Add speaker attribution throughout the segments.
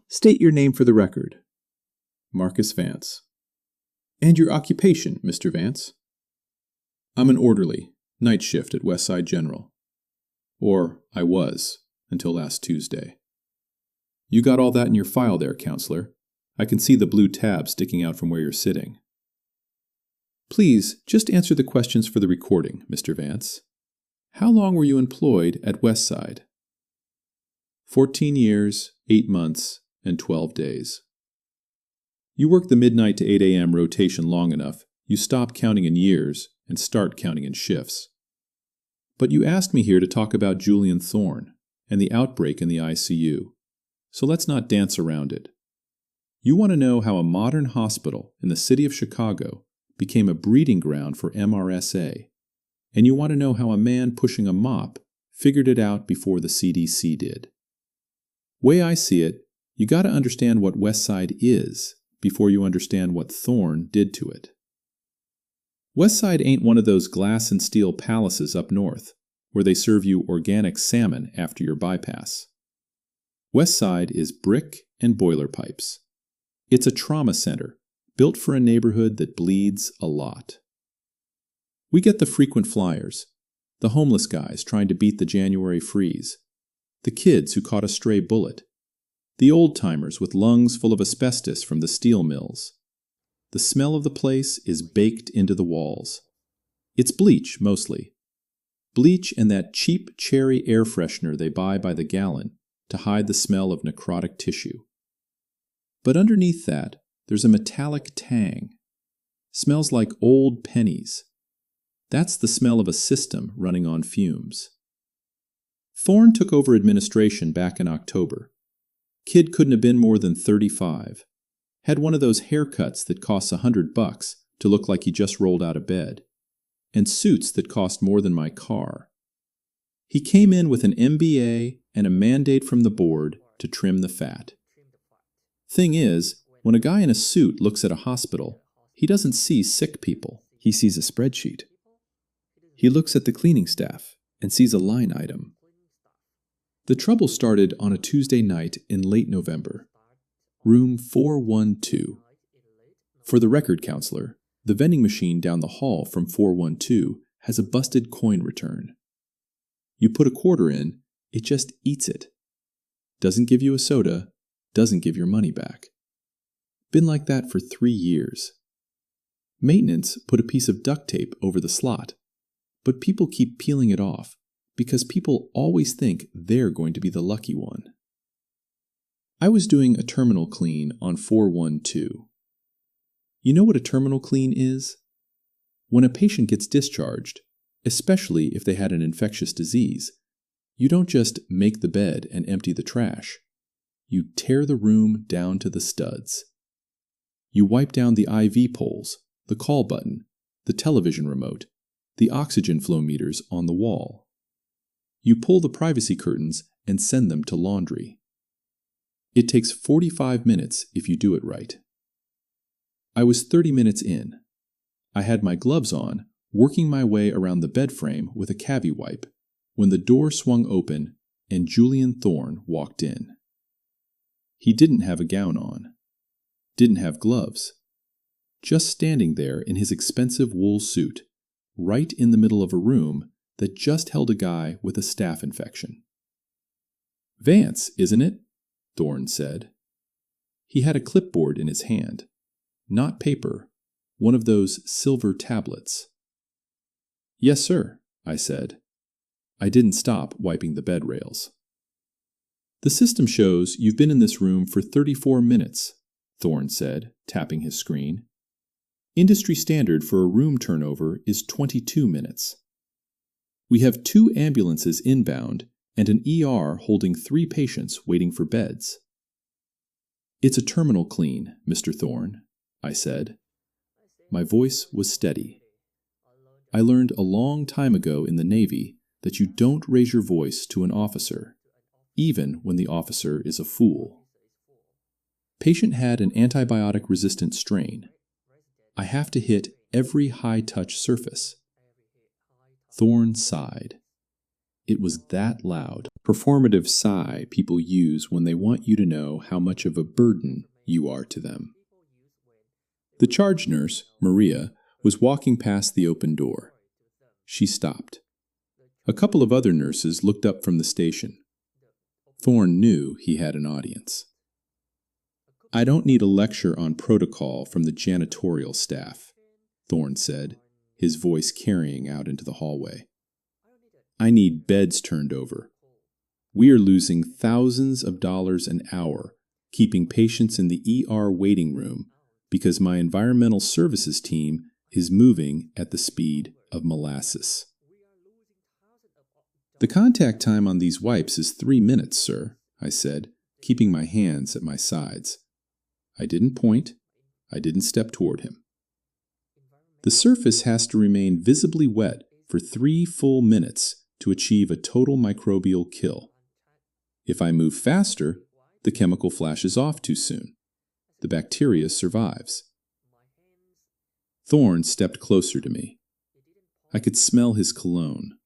Speaker 1: State your name for the record. Marcus Vance. And your occupation, Mr. Vance? I'm an orderly, night shift at Westside General. Or I was, until last Tuesday. You got all that in your file there, counselor. I can see the blue tab sticking out from where you're sitting. Please, just answer the questions for the recording, Mr. Vance. How long were you employed at Westside? 14 years, 8 months, and 12 days. You work the midnight to 8 a.m. rotation long enough, you stop counting in years and start counting in shifts. But you asked me here to talk about Julian Thorne and the outbreak in the ICU, so let's not dance around it. You want to know how a modern hospital in the city of Chicago became a breeding ground for MRSA, and you want to know how a man pushing a mop figured it out before the CDC did. Way I see it, you got to understand what Westside is before you understand what Thorne did to it. Westside ain't one of those glass and steel palaces up north where they serve you organic salmon after your bypass. Westside is brick and boiler pipes. It's a trauma center built for a neighborhood that bleeds a lot. We get the frequent flyers, the homeless guys trying to beat the January freeze, the kids who caught a stray bullet, the old-timers with lungs full of asbestos from the steel mills. The smell of the place is baked into the walls. It's bleach, mostly. Bleach and that cheap cherry air freshener they buy by the gallon to hide the smell of necrotic tissue. But underneath that, there's a metallic tang. Smells like old pennies. That's the smell of a system running on fumes. Thorne took over administration back in October. Kid couldn't have been more than 35. Had one of those haircuts that costs $100 to look like he just rolled out of bed, and suits that cost more than my car. He came in with an MBA and a mandate from the board to trim the fat. Thing is, when a guy in a suit looks at a hospital, he doesn't see sick people. He sees a spreadsheet. He looks at the cleaning staff and sees a line item. The trouble started on a Tuesday night in late November. Room 412. For the record, counselor, the vending machine down the hall from 412 has a busted coin return. You put a quarter in, it just eats it. Doesn't give you a soda, doesn't give your money back. Been like that for 3 years. Maintenance put a piece of duct tape over the slot, but people keep peeling it off because people always think they're going to be the lucky one. I was doing a terminal clean on 412. You know what a terminal clean is? When a patient gets discharged, especially if they had an infectious disease, you don't just make the bed and empty the trash. You tear the room down to the studs. You wipe down the IV poles, the call button, the television remote, the oxygen flow meters on the wall. You pull the privacy curtains and send them to laundry. It takes 45 minutes if you do it right. I was 30 minutes in. I had my gloves on, working my way around the bed frame with a cavi wipe, when the door swung open and Julian Thorne walked in. He didn't have a gown on. Didn't have gloves. Just standing there in his expensive wool suit, right in the middle of a room that just held a guy with a staph infection. Vance, isn't it? Thorne said. He had a clipboard in his hand. Not paper, one of those silver tablets. Yes, sir, I said. I didn't stop wiping the bed rails. The system shows you've been in this room for 34 minutes, Thorne said, tapping his screen. Industry standard for a room turnover is 22 minutes. We have 2 ambulances inbound and an ER holding 3 patients waiting for beds. It's a terminal clean, Mr. Thorne, I said. My voice was steady. I learned a long time ago in the Navy that you don't raise your voice to an officer, even when the officer is a fool. Patient had an antibiotic-resistant strain. I have to hit every high-touch surface. Thorne sighed. It was that loud, performative sigh people use when they want you to know how much of a burden you are to them. The charge nurse, Maria, was walking past the open door. She stopped. A couple of other nurses looked up from the station. Thorne knew he had an audience. "I don't need a lecture on protocol from the janitorial staff," Thorne said, his voice carrying out into the hallway. "I need beds turned over. We are losing thousands of dollars an hour keeping patients in the ER waiting room because my environmental services team is moving at the speed of molasses." "The contact time on these wipes is 3 minutes, sir," I said, keeping my hands at my sides. I didn't point. I didn't step toward him. "The surface has to remain visibly wet for 3 full minutes to achieve a total microbial kill. If I move faster, the chemical flashes off too soon. The bacteria survives." Thorne stepped closer to me. I could smell his cologne,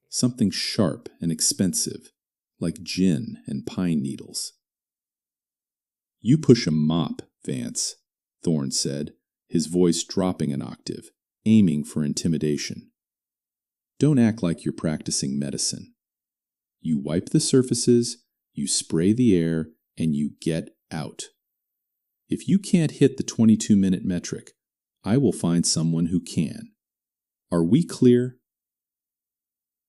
Speaker 1: something sharp and expensive, like gin and pine needles. "You push a mop, Vance," Thorne said, his voice dropping an octave, aiming for intimidation. "Don't act like you're practicing medicine. You wipe the surfaces, you spray the air, and you get out. If you can't hit the 22-minute metric, I will find someone who can. Are we clear?"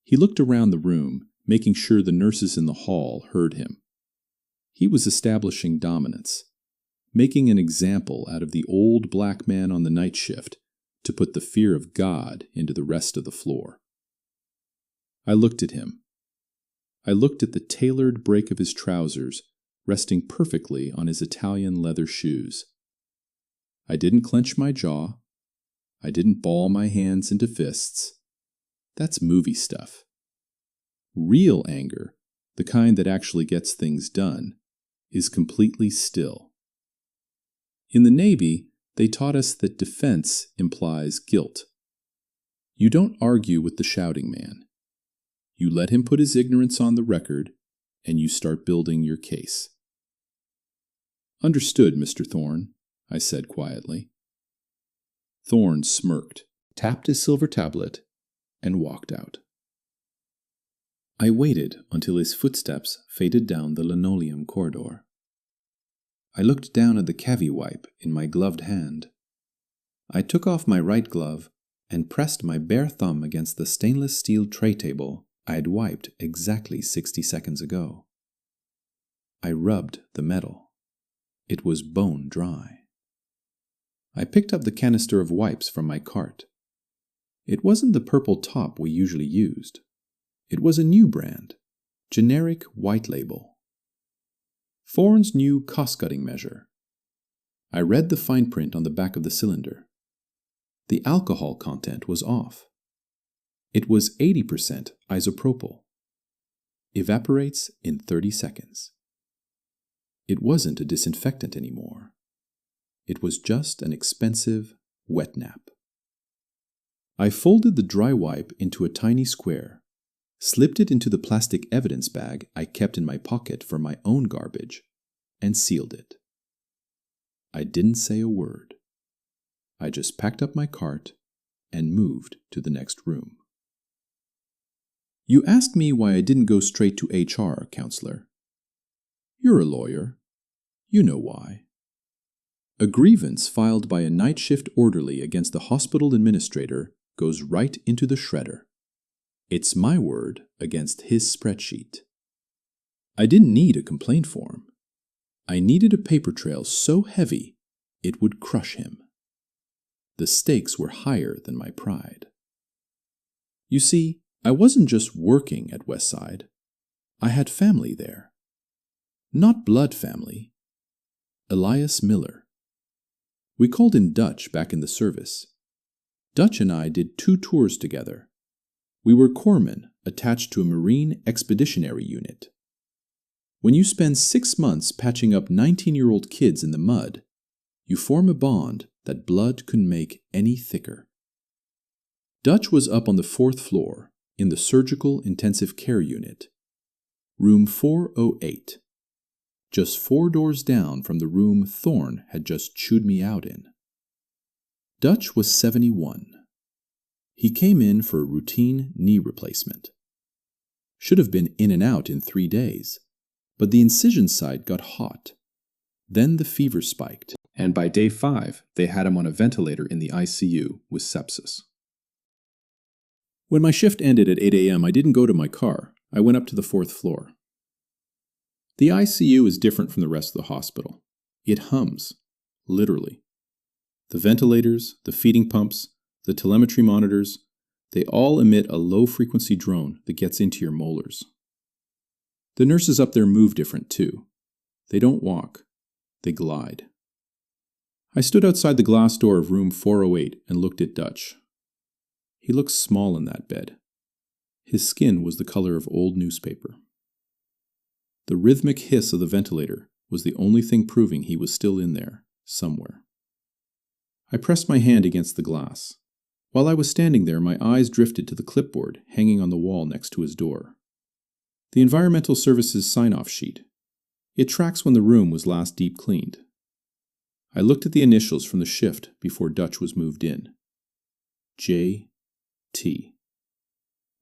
Speaker 1: He looked around the room, making sure the nurses in the hall heard him. He was establishing dominance, making an example out of the old black man on the night shift to put the fear of God into the rest of the floor. I looked at him. I looked at the tailored break of his trousers resting perfectly on his Italian leather shoes. I didn't clench my jaw. I didn't ball my hands into fists. That's movie stuff. Real anger, the kind that actually gets things done, is completely still. In the Navy, they taught us that defense implies guilt. You don't argue with the shouting man. You let him put his ignorance on the record, and you start building your case. "Understood, Mr. Thorne," I said quietly. Thorne smirked, tapped his silver tablet, and walked out. I waited until his footsteps faded down the linoleum corridor. I looked down at the cavi wipe in my gloved hand. I took off my right glove and pressed my bare thumb against the stainless steel tray table I had wiped exactly 60 seconds ago. I rubbed the metal. It was bone dry. I picked up the canister of wipes from my cart. It wasn't the purple top we usually used. It was a new brand, generic white label. Thorne's new cost-cutting measure. I read the fine print on the back of the cylinder. The alcohol content was off. It was 80% isopropyl. Evaporates in 30 seconds. It wasn't a disinfectant anymore. It was just an expensive wet nap. I folded the dry wipe into a tiny square, slipped it into the plastic evidence bag I kept in my pocket for my own garbage, and sealed it. I didn't say a word. I just packed up my cart and moved to the next room. "You asked me why I didn't go straight to HR, counselor. You're a lawyer. You know why. A grievance filed by a night shift orderly against the hospital administrator goes right into the shredder. It's my word against his spreadsheet. I didn't need a complaint form. I needed a paper trail so heavy it would crush him. The stakes were higher than my pride. You see, I wasn't just working at Westside. I had family there. Not blood family. Elias Miller. We called him Dutch back in the service. Dutch and I did 2 tours together. We were corpsmen attached to a Marine Expeditionary Unit. When you spend 6 months patching up 19-year-old kids in the mud, you form a bond that blood couldn't make any thicker. Dutch was up on the 4th floor, in the Surgical Intensive Care Unit. Room 408. Just 4 doors down from the room Thorne had just chewed me out in. Dutch was 71. He came in for a routine knee replacement. Should have been in and out in 3 days, but the incision site got hot. Then the fever spiked, and by day 5, they had him on a ventilator in the ICU with sepsis. When my shift ended at 8 a.m., I didn't go to my car. I went up to the 4th floor. The ICU is different from the rest of the hospital. It hums, literally. The ventilators, the feeding pumps, the telemetry monitors, they all emit a low-frequency drone that gets into your molars. The nurses up there move different, too. They don't walk. They glide. I stood outside the glass door of room 408 and looked at Dutch. He looked small in that bed. His skin was the color of old newspaper. The rhythmic hiss of the ventilator was the only thing proving he was still in there, somewhere. I pressed my hand against the glass. While I was standing there, my eyes drifted to the clipboard hanging on the wall next to his door. The Environmental Services sign-off sheet. It tracks when the room was last deep cleaned. I looked at the initials from the shift before Dutch was moved in. J.T.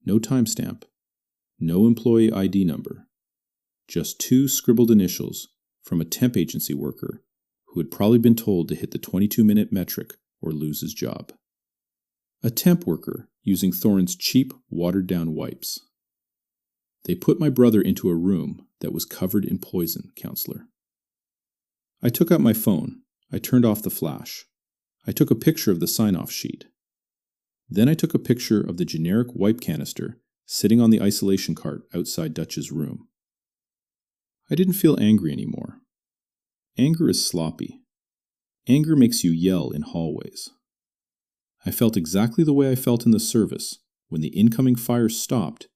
Speaker 1: No timestamp. No employee ID number. Just 2 scribbled initials from a temp agency worker who had probably been told to hit the 22-minute metric or lose his job. A temp worker using Thorne's cheap, watered-down wipes. They put my brother into a room that was covered in poison, counselor. I took out my phone. I turned off the flash. I took a picture of the sign-off sheet. Then I took a picture of the generic wipe canister sitting on the isolation cart outside Dutch's room. I didn't feel angry anymore. Anger is sloppy. Anger makes you yell in hallways. I felt exactly the way I felt in the service when the incoming fire stopped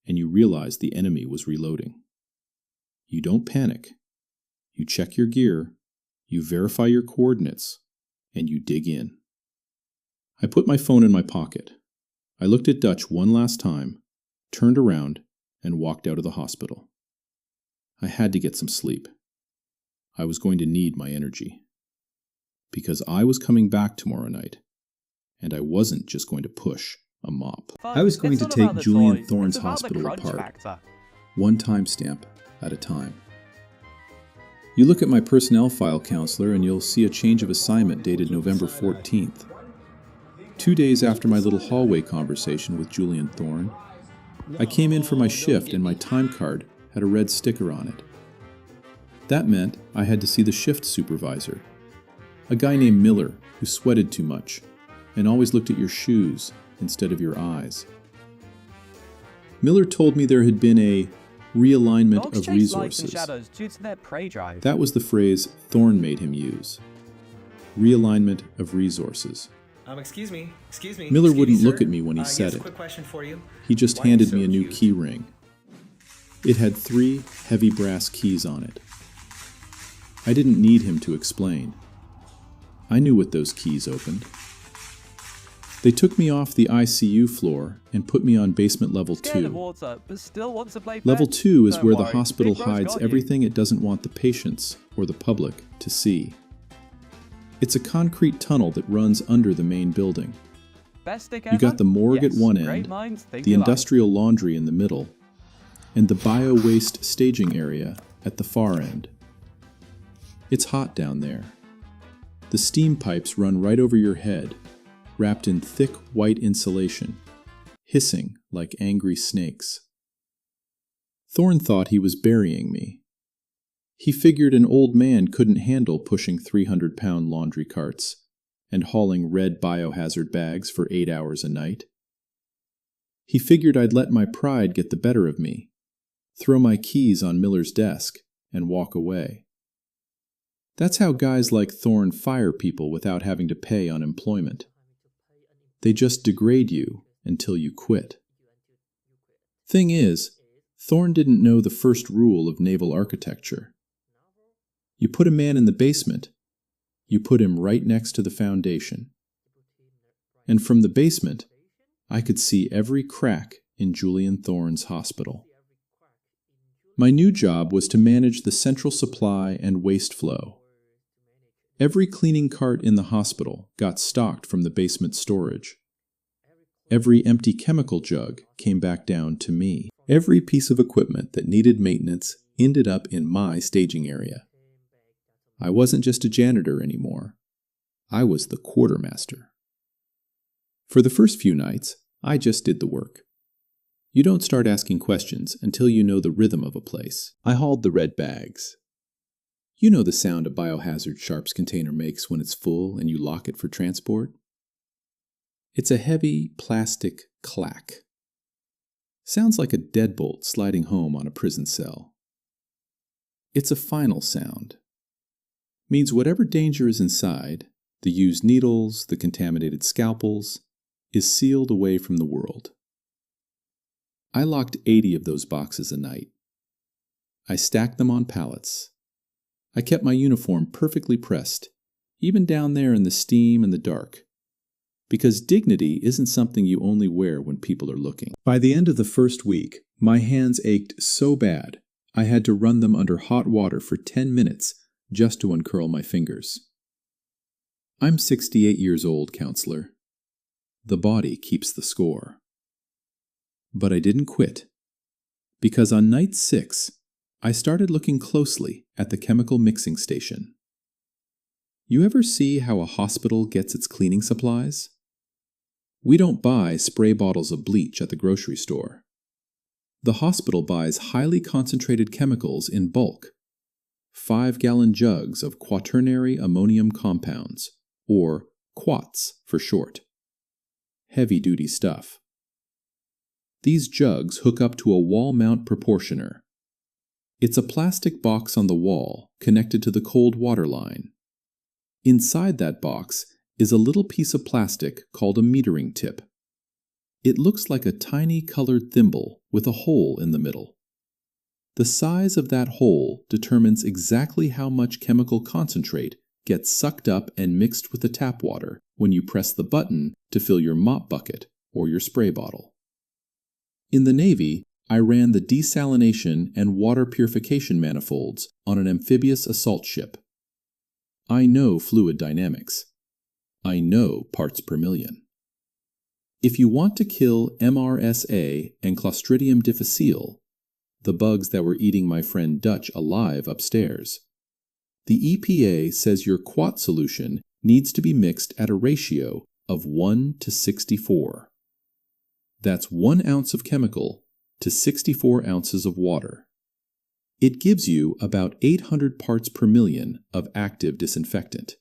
Speaker 1: and you realized the enemy was reloading. You don't panic. You check your gear, you verify your coordinates, and you dig in. I put my phone in my pocket. I looked at Dutch one last time, turned around, and walked out of the hospital. I had to get some sleep. I was going to need my energy. Because I was coming back tomorrow night, and I wasn't just going to push a mop. I was going to take Julian Thorne's hospital apart, one timestamp at a time. You look at my personnel file, counselor, and you'll see a change of assignment dated November 14th. 2 days after my little hallway conversation with Julian Thorne, I came in for my shift and my time card had a red sticker on it. That meant I had to see the shift supervisor, a guy named Miller who sweated too much and always looked at your shoes instead of your eyes. Miller told me there had been a realignment of resources. That was the phrase Thorne made him use. Realignment of resources.
Speaker 2: Excuse me.
Speaker 1: Miller wouldn't look at me when he said it. He just handed me a new key ring. It had 3 heavy brass keys on it. I didn't need him to explain. I knew what those keys opened. They took me off the ICU floor and put me on basement level 2. Level 2 is where the hospital hides everything it doesn't want the patients or the public to see. It's a concrete tunnel that runs under the main building. You got the morgue at one end, the industrial laundry in the middle, and the bio-waste staging area at the far end. It's hot down there. The steam pipes run right over your head, wrapped in thick white insulation, hissing like angry snakes. Thorne thought he was burying me. He figured an old man couldn't handle pushing 300-pound laundry carts and hauling red biohazard bags for 8 hours a night. He figured I'd let my pride get the better of me, throw my keys on Miller's desk, and walk away. That's how guys like Thorne fire people without having to pay unemployment. They just degrade you until you quit. Thing is, Thorne didn't know the first rule of naval architecture. You put a man in the basement, you put him right next to the foundation. And from the basement, I could see every crack in Julian Thorne's hospital. My new job was to manage the central supply and waste flow. Every cleaning cart in the hospital got stocked from the basement storage. Every empty chemical jug came back down to me. Every piece of equipment that needed maintenance ended up in my staging area. I wasn't just a janitor anymore. I was the quartermaster. For the first few nights, I just did the work. You don't start asking questions until you know the rhythm of a place. I hauled the red bags. You know the sound a biohazard sharps container makes when it's full and you lock it for transport? It's a heavy plastic clack. Sounds like a deadbolt sliding home on a prison cell. It's a final sound. Means whatever danger is inside, the used needles, the contaminated scalpels, is sealed away from the world. I locked 80 of those boxes a night. I stacked them on pallets. I kept my uniform perfectly pressed, even down there in the steam and the dark, because dignity isn't something you only wear when people are looking. By the end of the first week, my hands ached so bad I had to run them under hot water for 10 minutes just to uncurl my fingers. I'm 68 years old, counselor. The body keeps the score. But I didn't quit, because on night 6, I started looking closely at the chemical mixing station. You ever see how a hospital gets its cleaning supplies? We don't buy spray bottles of bleach at the grocery store. The hospital buys highly concentrated chemicals in bulk. 5-gallon jugs of quaternary ammonium compounds, or QUATs for short. Heavy-duty stuff. These jugs hook up to a wall mount proportioner. It's a plastic box on the wall connected to the cold water line. Inside that box is a little piece of plastic called a metering tip. It looks like a tiny colored thimble with a hole in the middle. The size of that hole determines exactly how much chemical concentrate gets sucked up and mixed with the tap water when you press the button to fill your mop bucket or your spray bottle. In the Navy, I ran the desalination and water purification manifolds on an amphibious assault ship. I know fluid dynamics. I know parts per million. If you want to kill MRSA and Clostridium difficile, the bugs that were eating my friend Dutch alive upstairs, the EPA says your QUAT solution needs to be mixed at a ratio of 1:64. That's 1 ounce of chemical to 64 ounces of water. It gives you about 800 parts per million of active disinfectant.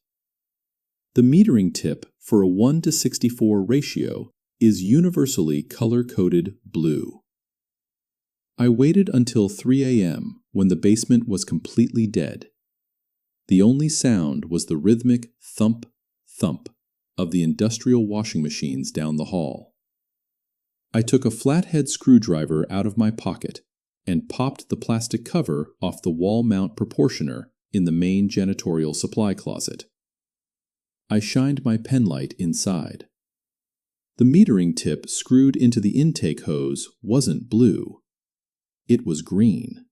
Speaker 1: The metering tip for a 1:64 ratio is universally color-coded blue. I waited until 3 a.m. when the basement was completely dead. The only sound was the rhythmic thump, thump of the industrial washing machines down the hall. I took a flathead screwdriver out of my pocket and popped the plastic cover off the wall mount proportioner in the main janitorial supply closet. I shined my penlight inside. The metering tip screwed into the intake hose wasn't blue. It was green.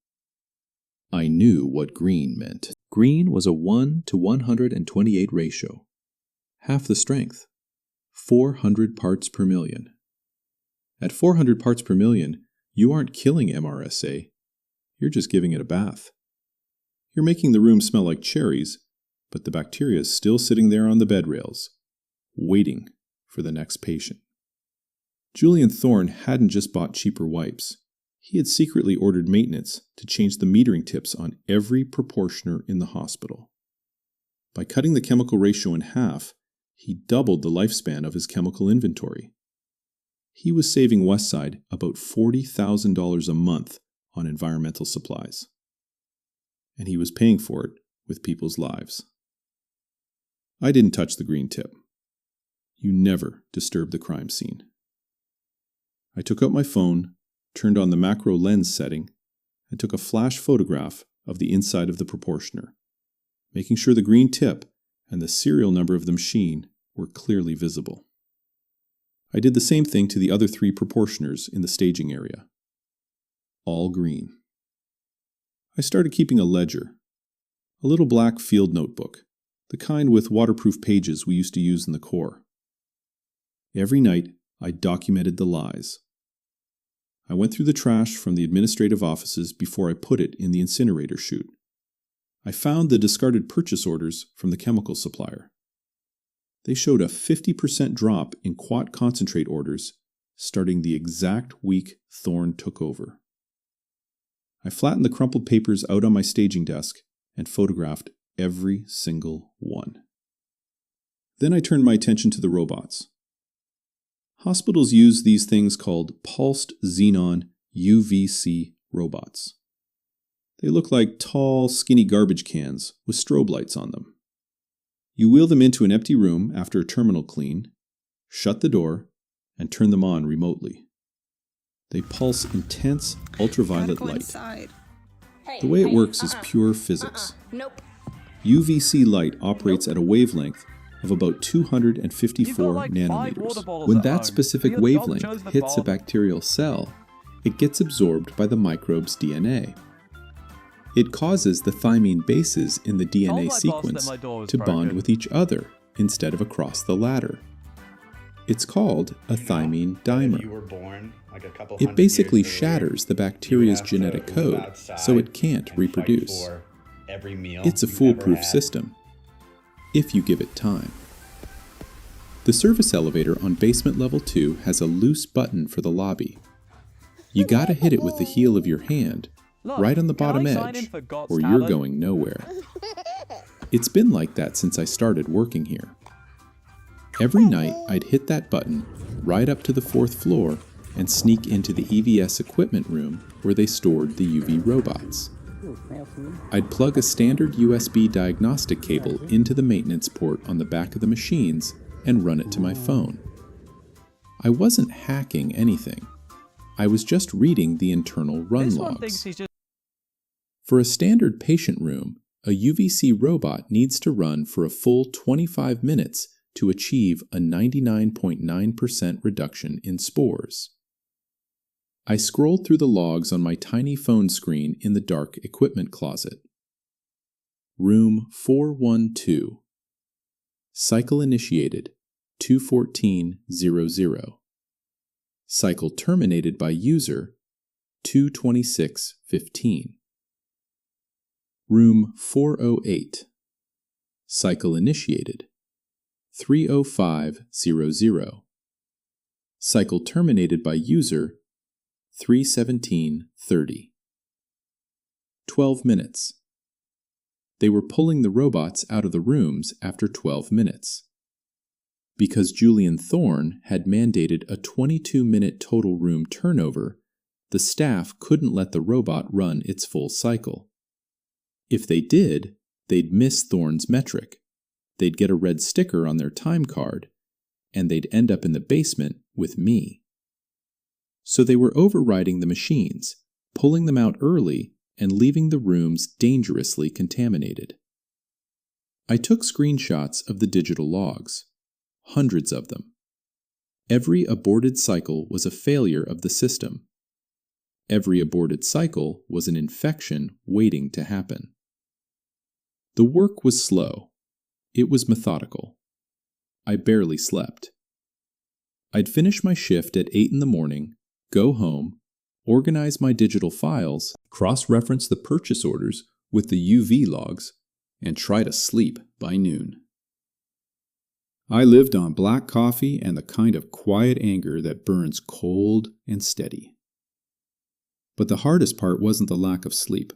Speaker 1: I knew what green meant. Green was a 1:128 ratio. Half the strength. 400 parts per million. At 400 parts per million, you aren't killing MRSA. You're just giving it a bath. You're making the room smell like cherries, but the bacteria is still sitting there on the bed rails, waiting for the next patient. Julian Thorne hadn't just bought cheaper wipes. He had secretly ordered maintenance to change the metering tips on every proportioner in the hospital. By cutting the chemical ratio in half, he doubled the lifespan of his chemical inventory. He was saving Westside about $40,000 a month on environmental supplies. And he was paying for it with people's lives. I didn't touch the green tip. You never disturb the crime scene. I took out my phone, turned on the macro lens setting, and took a flash photograph of the inside of the proportioner, making sure the green tip and the serial number of the machine were clearly visible. I did the same thing to the other 3 proportioners in the staging area. All green. I started keeping a ledger, a little black field notebook, the kind with waterproof pages we used to use in the Corps. Every night, I documented the lies. I went through the trash from the administrative offices before I put it in the incinerator chute. I found the discarded purchase orders from the chemical supplier. They showed a 50% drop in quat concentrate orders starting the exact week Thorn took over. I flattened the crumpled papers out on my staging desk and photographed every single one. Then I turned my attention to the robots. Hospitals use these things called pulsed xenon UVC robots. They look like tall, skinny garbage cans with strobe lights on them. You wheel them into an empty room after a terminal clean, shut the door, and turn them on remotely. They pulse intense ultraviolet light. The way it works is pure physics.
Speaker 2: Nope.
Speaker 1: UVC light operates at a wavelength of about 254 nanometers. When that specific wavelength hits a bacterial cell, it gets absorbed by the microbe's DNA. It causes the thymine bases in the DNA sequence to bond with each other instead of across the ladder. It's called a thymine dimer. It basically shatters the bacteria's genetic code so it can't reproduce. It's a foolproof system, if you give it time. The service elevator on basement level 2 has a loose button for the lobby. You gotta hit it with the heel of your hand, right on the bottom edge, or you're going nowhere. It's been like that since I started working here. Every night, I'd hit that button right up to the 4th floor and sneak into the EVS equipment room where they stored the UV robots. I'd plug a standard USB diagnostic cable into the maintenance port on the back of the machines and run it to my phone. I wasn't hacking anything. I was just reading the internal run logs. For a standard patient room, a UVC robot needs to run for a full 25 minutes to achieve a 99.9% reduction in spores. I scrolled through the logs on my tiny phone screen in the dark equipment closet. Room 412. Cycle initiated 214:00. Cycle terminated by user 226:15. Room 408. Cycle initiated 3:05:00. Cycle terminated by user 3:17:30. 12 minutes. They were pulling the robots out of the rooms after 12 minutes. Because Julian Thorn had mandated a 22-minute total room turnover, the staff couldn't let the robot run its full cycle. If they did, they'd miss Thorn's metric. They'd get a red sticker on their time card, and they'd end up in the basement with me. So they were overriding the machines, pulling them out early, and leaving the rooms dangerously contaminated. I took screenshots of the digital logs, hundreds of them. Every aborted cycle was a failure of the system. Every aborted cycle was an infection waiting to happen. The work was slow. It was methodical. I barely slept. I'd finish my shift at 8 in the morning, go home, organize my digital files, cross-reference the purchase orders with the UV logs, and try to sleep by noon. I lived on black coffee and the kind of quiet anger that burns cold and steady. But the hardest part wasn't the lack of sleep.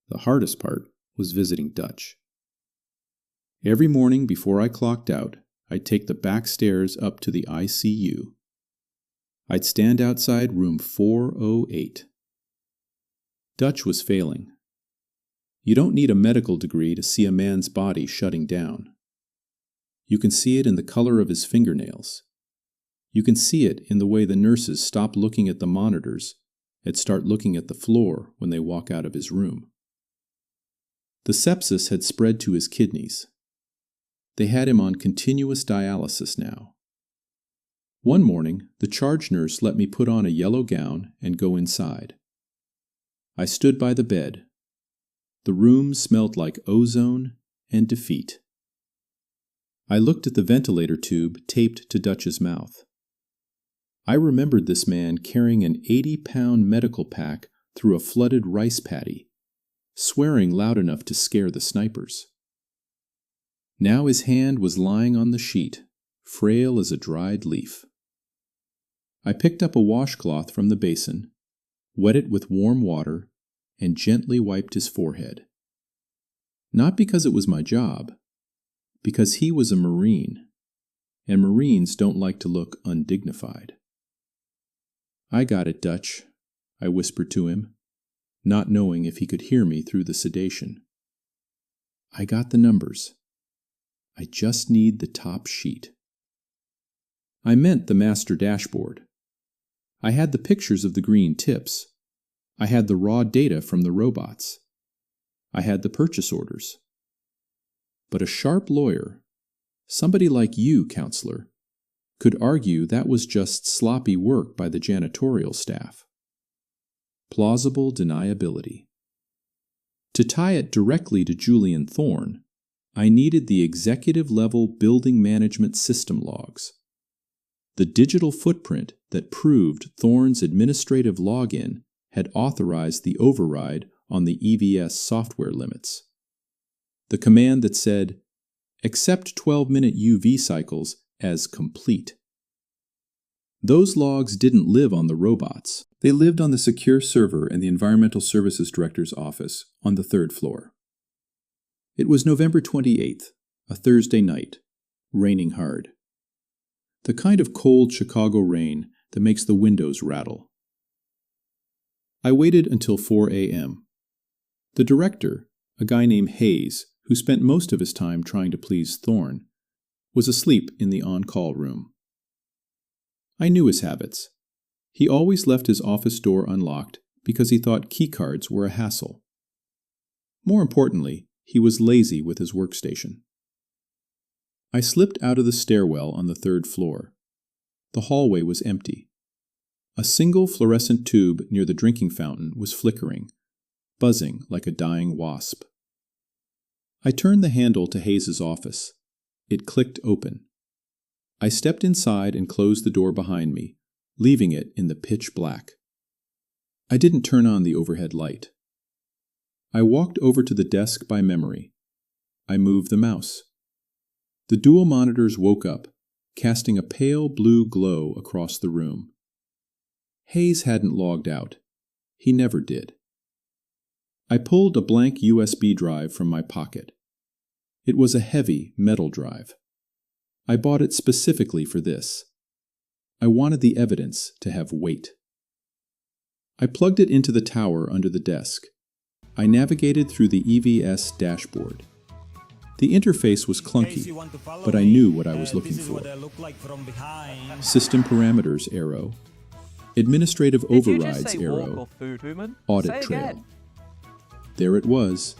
Speaker 1: The hardest part was visiting Dutch. Every morning before I clocked out, I'd take the back stairs up to the ICU. I'd stand outside room 408. Dutch was failing. You don't need a medical degree to see a man's body shutting down. You can see it in the color of his fingernails. You can see it in the way the nurses stop looking at the monitors and start looking at the floor when they walk out of his room. The sepsis had spread to his kidneys. They had him on continuous dialysis now. One morning, the charge nurse let me put on a yellow gown and go inside. I stood by the bed. The room smelled like ozone and defeat. I looked at the ventilator tube taped to Dutch's mouth. I remembered this man carrying an 80-pound medical pack through a flooded rice paddy, swearing loud enough to scare the snipers. Now his hand was lying on the sheet, frail as a dried leaf. I picked up a washcloth from the basin, wet it with warm water, and gently wiped his forehead. Not because it was my job, because he was a Marine, and Marines don't like to look undignified. "I got it, Dutch," I whispered to him, not knowing if he could hear me through the sedation. "I got the numbers. I just need the top sheet." I meant the master dashboard. I had the pictures of the green tips. I had the raw data from the robots. I had the purchase orders. But a sharp lawyer, somebody like you, counselor, could argue that was just sloppy work by the janitorial staff. Plausible deniability. To tie it directly to Julian Thorne, I needed the executive-level building management system logs. The digital footprint that proved Thorne's administrative login had authorized the override on the EVS software limits. The command that said, "Accept 12-minute UV cycles as complete." Those logs didn't live on the robots. They lived on the secure server in the Environmental Services Director's office on the 3rd floor. It was November 28th, a Thursday night, raining hard. The kind of cold Chicago rain that makes the windows rattle. I waited until 4 a.m. The director, a guy named Hayes, who spent most of his time trying to please Thorne, was asleep in the on-call room. I knew his habits. He always left his office door unlocked because he thought keycards were a hassle. More importantly, he was lazy with his workstation. I slipped out of the stairwell on the 3rd floor. The hallway was empty. A single fluorescent tube near the drinking fountain was flickering, buzzing like a dying wasp. I turned the handle to Hayes's office. It clicked open. I stepped inside and closed the door behind me, leaving it in the pitch black. I didn't turn on the overhead light. I walked over to the desk by memory. I moved the mouse. The dual monitors woke up, casting a pale blue glow across the room. Hayes hadn't logged out. He never did. I pulled a blank USB drive from my pocket. It was a heavy metal drive. I bought it specifically for this. I wanted the evidence to have weight. I plugged it into the tower under the desk. I navigated through the EVS dashboard. The interface was clunky, but I knew what I was looking for. System parameters arrow, administrative overrides arrow, audit trail. There it was.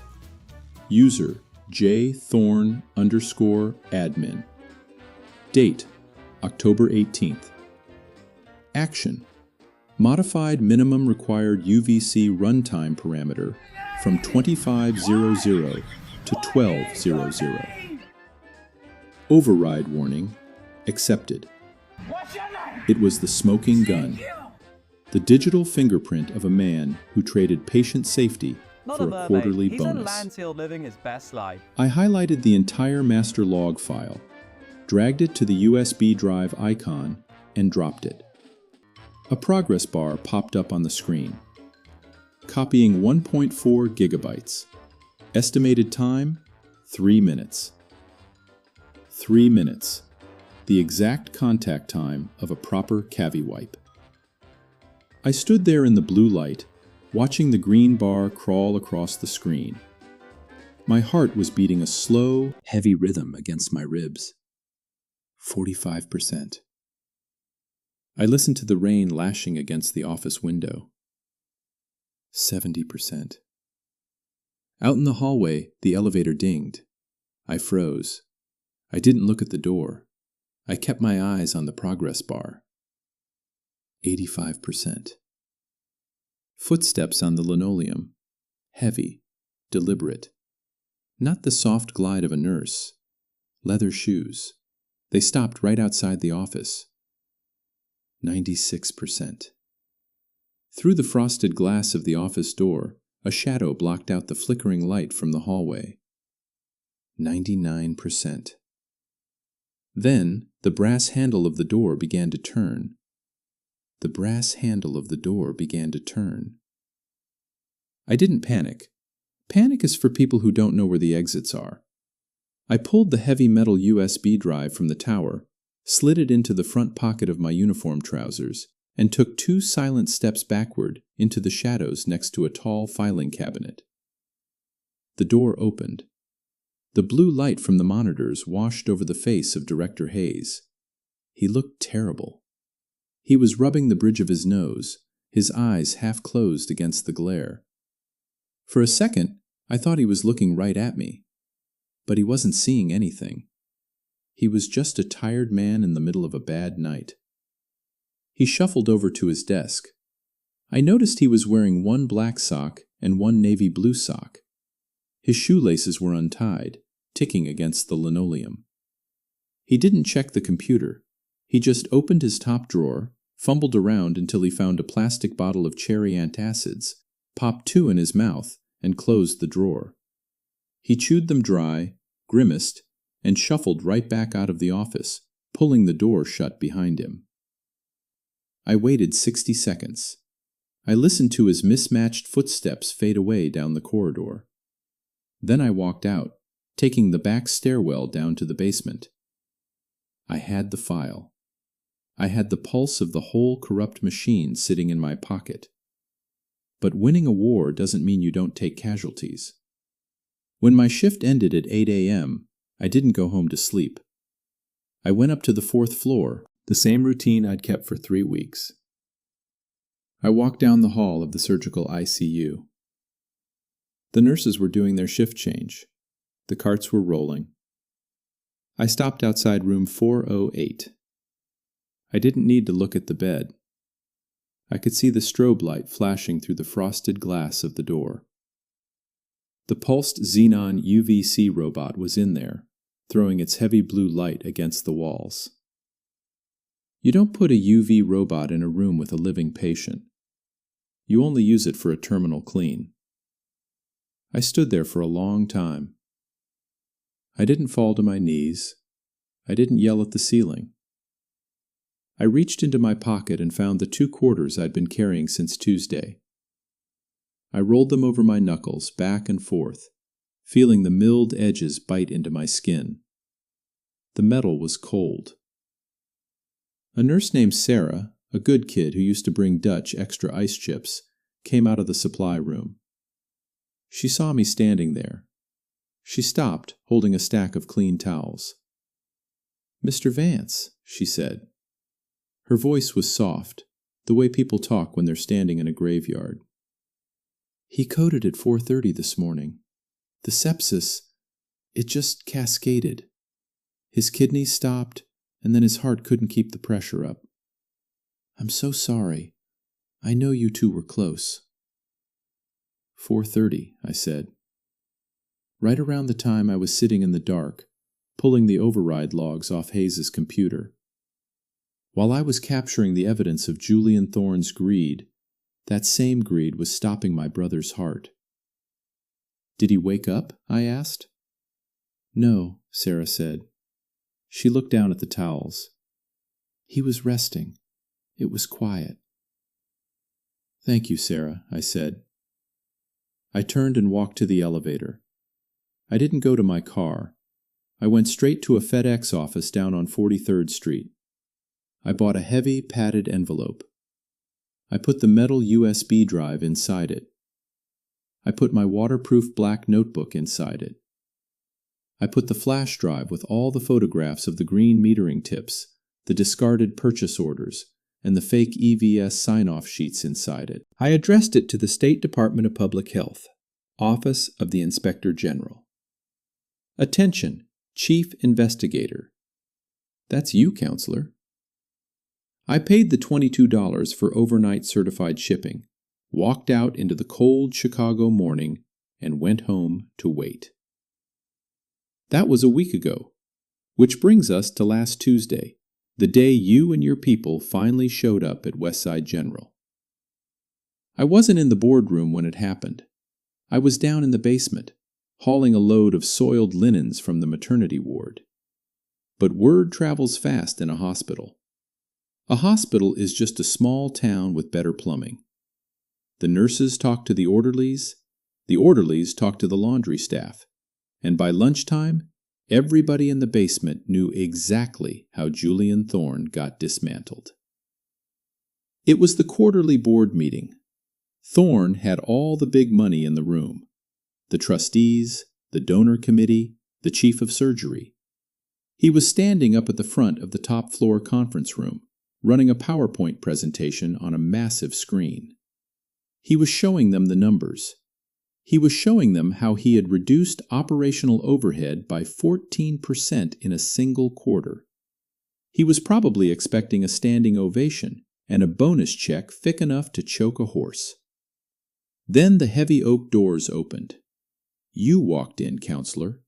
Speaker 1: User jthorne_admin. Date, October 18th. Action. Modified minimum required UVC runtime parameter from 2500 to 1200. Override warning. Accepted. It was the smoking gun. The digital fingerprint of a man who traded patient safety for a quarterly bonus. I highlighted the entire master log file, dragged it to the USB drive icon, and dropped it. A progress bar popped up on the screen. Copying 1.4 gigabytes. Estimated time, 3 minutes. 3 minutes. The exact contact time of a proper CaviWipe. I stood there in the blue light, watching the green bar crawl across the screen. My heart was beating a slow, heavy rhythm against my ribs. 45%. I listened to the rain lashing against the office window. 70%. Out in the hallway, the elevator dinged. I froze. I didn't look at the door. I kept my eyes on the progress bar. 85%. Footsteps on the linoleum. Heavy, deliberate. Not the soft glide of a nurse. Leather shoes. They stopped right outside the office. 96%. Through the frosted glass of the office door, a shadow blocked out the flickering light from the hallway. 99%. Then, the brass handle of the door began to turn. The brass handle of the door began to turn. I didn't panic. Panic is for people who don't know where the exits are. I pulled the heavy metal USB drive from the tower, slid it into the front pocket of my uniform trousers, and took 2 silent steps backward into the shadows next to a tall filing cabinet. The door opened. The blue light from the monitors washed over the face of Director Hayes. He looked terrible. He was rubbing the bridge of his nose, his eyes half closed against the glare. For a second, I thought he was looking right at me. But he wasn't seeing anything. He was just a tired man in the middle of a bad night. He shuffled over to his desk. I noticed he was wearing 1 black sock and 1 navy blue sock. His shoelaces were untied, ticking against the linoleum. He didn't check the computer. He just opened his top drawer, fumbled around until he found a plastic bottle of cherry antacids, popped 2 in his mouth, and closed the drawer. He chewed them dry, grimaced, and shuffled right back out of the office, pulling the door shut behind him. I waited 60 seconds. I listened to his mismatched footsteps fade away down the corridor. Then I walked out, taking the back stairwell down to the basement. I had the file. I had the pulse of the whole corrupt machine sitting in my pocket. But winning a war doesn't mean you don't take casualties. When my shift ended at 8 a.m., I didn't go home to sleep. I went up to the 4th floor, the same routine I'd kept for 3 weeks. I walked down the hall of the surgical ICU. The nurses were doing their shift change. The carts were rolling. I stopped outside room 408. I didn't need to look at the bed. I could see the strobe light flashing through the frosted glass of the door. The pulsed xenon UVC robot was in there, throwing its heavy blue light against the walls. You don't put a UV robot in a room with a living patient. You only use it for a terminal clean. I stood there for a long time. I didn't fall to my knees. I didn't yell at the ceiling. I reached into my pocket and found the 2 quarters I'd been carrying since Tuesday. I rolled them over my knuckles, back and forth, feeling the milled edges bite into my skin. The metal was cold. A nurse named Sarah, a good kid who used to bring Dutch extra ice chips, came out of the supply room. She saw me standing there. She stopped, holding a stack of clean towels. "Mr. Vance," she said. Her voice was soft, the way people talk when they're standing in a graveyard. "He coded at 4:30 this morning. The sepsis, it just cascaded. His kidneys stopped, and then his heart couldn't keep the pressure up. I'm so sorry. I know you two were close." 4:30, I said. Right around the time I was sitting in the dark, pulling the override logs off Hayes's computer. While I was capturing the evidence of Julian Thorne's greed, that same greed was stopping my brother's heart. "Did he wake up?" I asked. "No," Sarah said. She looked down at the towels. "He was resting. It was quiet." "Thank you, Sarah," I said. I turned and walked to the elevator. I didn't go to my car. I went straight to a FedEx office down on 43rd Street. I bought a heavy, padded envelope. I put the metal USB drive inside it. I put my waterproof black notebook inside it. I put the flash drive with all the photographs of the green metering tips, the discarded purchase orders, and the fake EVS sign-off sheets inside it. I addressed it to the State Department of Public Health, Office of the Inspector General. "Attention, Chief Investigator. That's you, counselor. I paid the $22 for overnight certified shipping, walked out into the cold Chicago morning, and went home to wait. That was a week ago, which brings us to last Tuesday, the day you and your people finally showed up at Westside General. I wasn't in the boardroom when it happened. I was down in the basement, hauling a load of soiled linens from the maternity ward. But word travels fast in a hospital. A hospital is just a small town with better plumbing. The nurses talk to the orderlies talk to the laundry staff, and by lunchtime, everybody in the basement knew exactly how Julian Thorne got dismantled. It was the quarterly board meeting. Thorne had all the big money in the room: the trustees, the donor committee, the chief of surgery. He was standing up at the front of the top floor conference room, running a PowerPoint presentation on a massive screen. He was showing them the numbers. He was showing them how he had reduced operational overhead by 14% in a single quarter. He was probably expecting a standing ovation and a bonus check thick enough to choke a horse. Then the heavy oak doors opened. You walked in, counselor.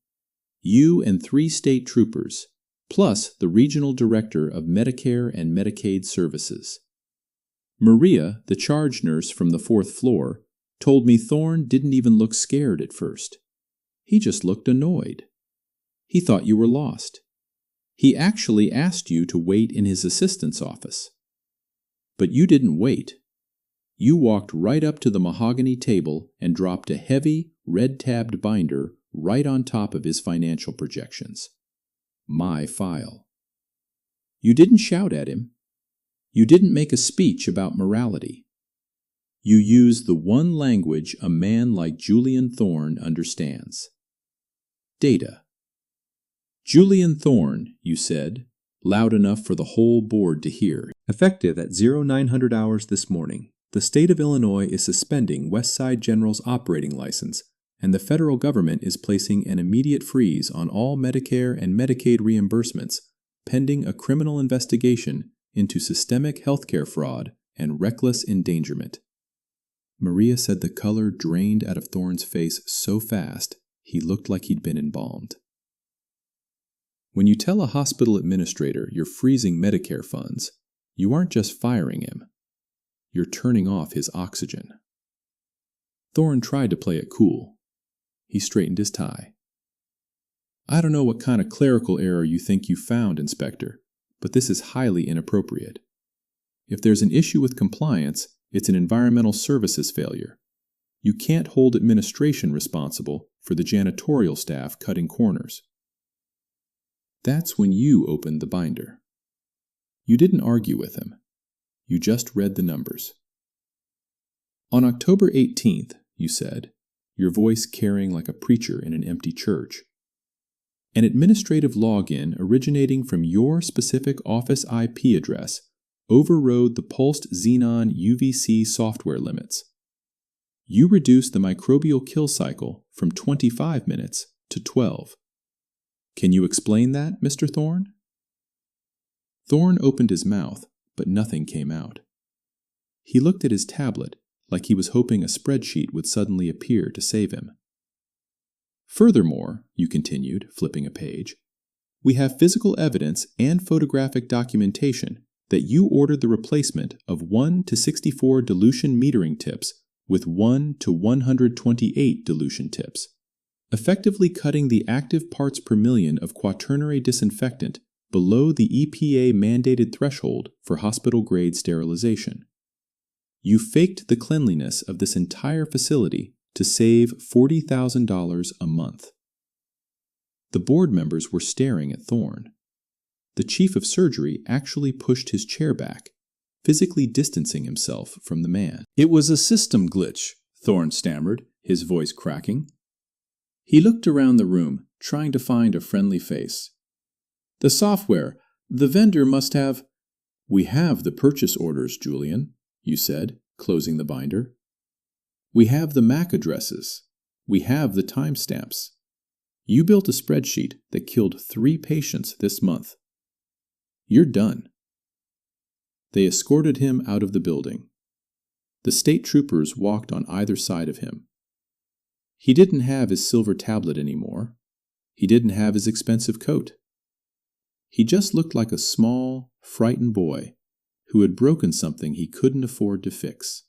Speaker 1: You and 3 state troopers, plus the regional director of Medicare and Medicaid services. Maria, the charge nurse from the 4th floor, told me Thorne didn't even look scared at first. He just looked annoyed. He thought you were lost. He actually asked you to wait in his assistant's office. But you didn't wait. You walked right up to the mahogany table and dropped a heavy, red-tabbed binder right on top of his financial projections. My file. You didn't shout at him. You didn't make a speech about morality. You used the one language a man like Julian Thorne understands. Data. Julian Thorne, you said, loud enough for the whole board to hear. Effective at 0900 hours this morning, the state of Illinois is suspending Westside General's operating license, and the federal government is placing an immediate freeze on all Medicare and Medicaid reimbursements, pending a criminal investigation into systemic healthcare fraud and reckless endangerment. Maria said the color drained out of Thorne's face so fast he looked like he'd been embalmed. When you tell a hospital administrator you're freezing Medicare funds, you aren't just firing him. You're turning off his oxygen. Thorne tried to play it cool. He straightened his tie. I don't know what kind of clerical error you think you found, Inspector, but this is highly inappropriate. If there's an issue with compliance, it's an environmental services failure. You can't hold administration responsible for the janitorial staff cutting corners. That's when you opened the binder. You didn't argue with him. You just read the numbers. On October 18th, you said, your voice carrying like a preacher in an empty church, an administrative login originating from your specific office IP address overrode the pulsed xenon UVC software limits. You reduced the microbial kill cycle from 25 minutes to 12. Can you explain that, Mr. Thorne? Thorne opened his mouth, but nothing came out. He looked at his tablet like he was hoping a spreadsheet would suddenly appear to save him. Furthermore, you continued, flipping a page, we have physical evidence and photographic documentation that you ordered the replacement of 1 to 64 dilution metering tips with 1 to 128 dilution tips, effectively cutting the active parts per million of quaternary disinfectant below the EPA-mandated threshold for hospital-grade sterilization. You faked the cleanliness of this entire facility to save $40,000 a month. The board members were staring at Thorne. The chief of surgery actually pushed his chair back, physically distancing himself from the man. It was a system glitch, Thorne stammered, his voice cracking. He looked around the room, trying to find a friendly face. The software, the vendor must have... We have the purchase orders, Julian, you said, closing the binder. We have the MAC addresses. We have the timestamps. You built a spreadsheet that killed 3 patients this month. You're done." They escorted him out of the building. The state troopers walked on either side of him. He didn't have his silver tablet anymore. He didn't have his expensive coat. He just looked like a small, frightened boy who had broken something he couldn't afford to fix.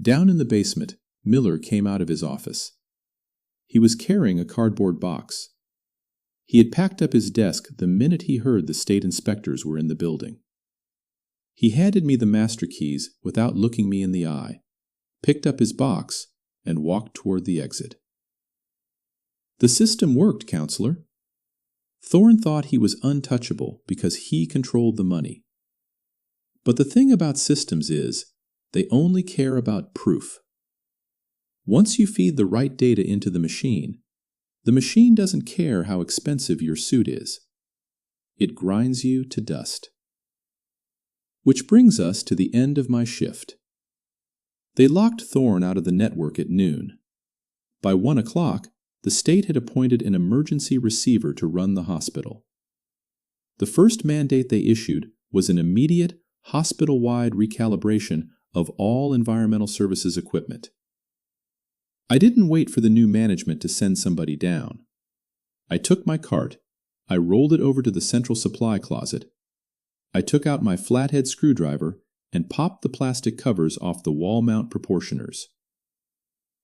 Speaker 1: Down in the basement, Miller came out of his office. He was carrying a cardboard box. He had packed up his desk the minute he heard the state inspectors were in the building. He handed me the master keys without looking me in the eye, picked up his box, and walked toward the exit. The system worked, Counselor. Thorne thought he was untouchable because he controlled the money. But the thing about systems is, they only care about proof. Once you feed the right data into the machine doesn't care how expensive your suit is. It grinds you to dust. Which brings us to the end of my shift. They locked Thorne out of the network at noon. By 1 o'clock, the state had appointed an emergency receiver to run the hospital. The first mandate they issued was an immediate, hospital-wide recalibration of all environmental services equipment. I didn't wait for the new management to send somebody down. I took my cart, I rolled it over to the central supply closet, I took out my flathead screwdriver and popped the plastic covers off the wall mount proportioners.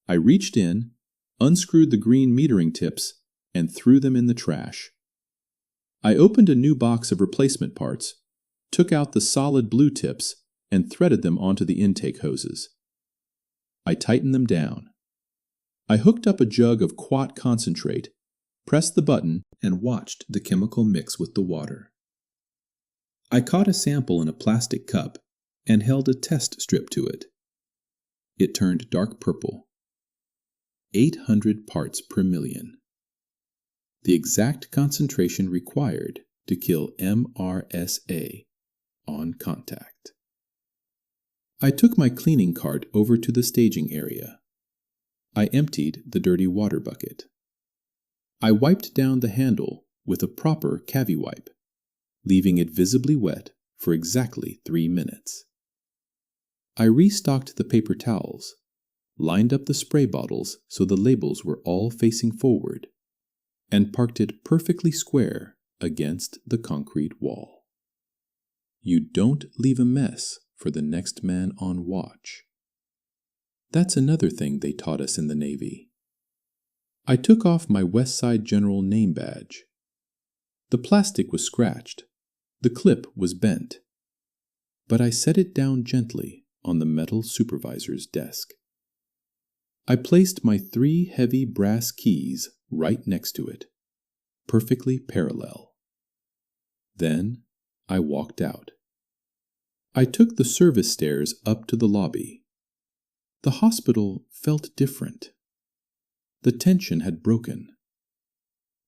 Speaker 1: I reached in, unscrewed the green metering tips, and threw them in the trash. I opened a new box of replacement parts, took out the solid blue tips, and threaded them onto the intake hoses. I tightened them down. I hooked up a jug of quat concentrate, pressed the button, and watched the chemical mix with the water. I caught a sample in a plastic cup and held a test strip to it. It turned dark purple. 800 parts per million. The exact concentration required to kill MRSA on contact. I took my cleaning cart over to the staging area. I emptied the dirty water bucket. I wiped down the handle with a proper CaviWipe, leaving it visibly wet for exactly 3 minutes. I restocked the paper towels, lined up the spray bottles so the labels were all facing forward, and parked it perfectly square against the concrete wall. You don't leave a mess for the next man on watch. That's another thing they taught us in the Navy. I took off my Westside General name badge. The plastic was scratched. The clip was bent. But I set it down gently on the metal supervisor's desk. I placed my 3 heavy brass keys right next to it, perfectly parallel. Then I walked out. I took the service stairs up to the lobby. The hospital felt different. The tension had broken.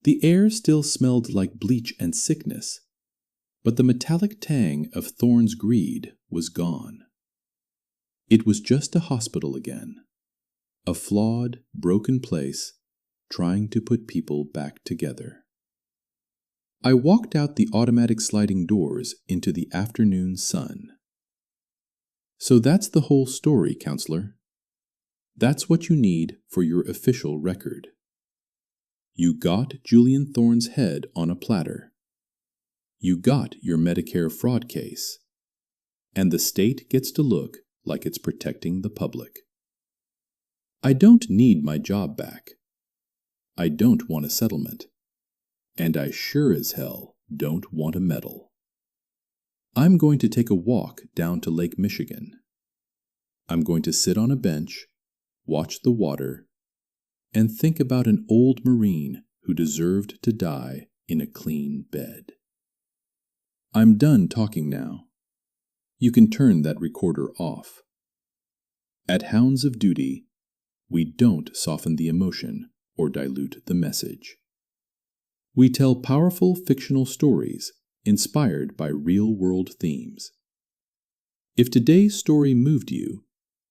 Speaker 1: The air still smelled like bleach and sickness, but the metallic tang of Thorne's greed was gone. It was just a hospital again, a flawed, broken place trying to put people back together. I walked out the automatic sliding doors into the afternoon sun. So that's the whole story, Counselor. That's what you need for your official record. You got Julian Thorne's head on a platter. You got your Medicare fraud case. And the state gets to look like it's protecting the public. I don't need my job back. I don't want a settlement. And I sure as hell don't want a medal. I'm going to take a walk down to Lake Michigan. I'm going to sit on a bench, watch the water, and think about an old Marine who deserved to die in a clean bed. I'm done talking now. You can turn that recorder off. At Hounds of Duty, we don't soften the emotion or dilute the message. We tell powerful fictional stories inspired by real-world themes. If today's story moved you,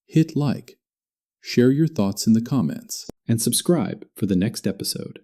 Speaker 1: hit like, share your thoughts in the comments, and subscribe for the next episode.